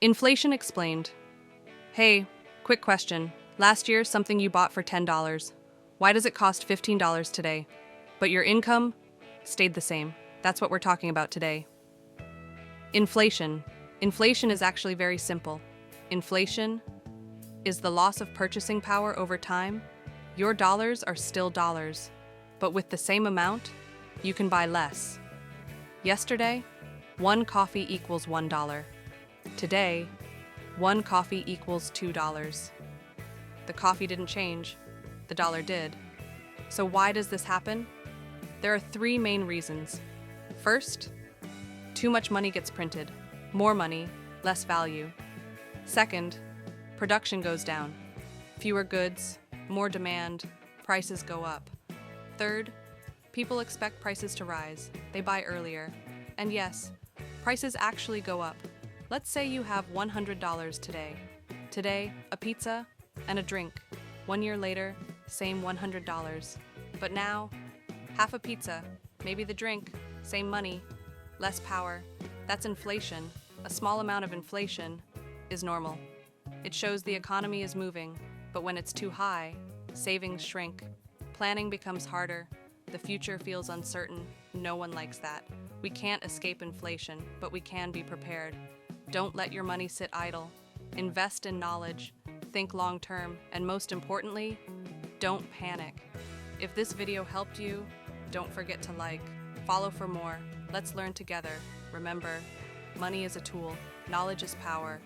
Inflation explained. Hey, quick question. Last year, something you bought for $10. Why does it cost $15 today? But your income stayed the same. That's what we're talking about today. Inflation. Inflation is actually very simple. Inflation is the loss of purchasing power over time. Your dollars are still dollars, but with the same amount, you can buy less. Yesterday, one coffee equals $1. Today, one coffee equals $2. The coffee didn't change, the dollar did. So why does this happen? There are three main reasons. First, too much money gets printed. More money, less value. Second, production goes down. Fewer goods, more demand, prices go up. Third, people expect prices to rise. They buy earlier. And yes, prices actually go up. Let's say you have $100 today. Today, a pizza and a drink. 1 year later, same $100. But now, half a pizza, maybe the drink, same money, less power. That's inflation. A small amount of inflation is normal. It shows the economy is moving, but when it's too high, savings shrink. Planning becomes harder. The future feels uncertain. No one likes that. We can't escape inflation, but we can be prepared. Don't let your money sit idle. Invest in knowledge. Think long term, and most importantly, don't panic. If this video helped you, don't forget to like, follow for more. Let's learn together. Remember, money is a tool, knowledge is power.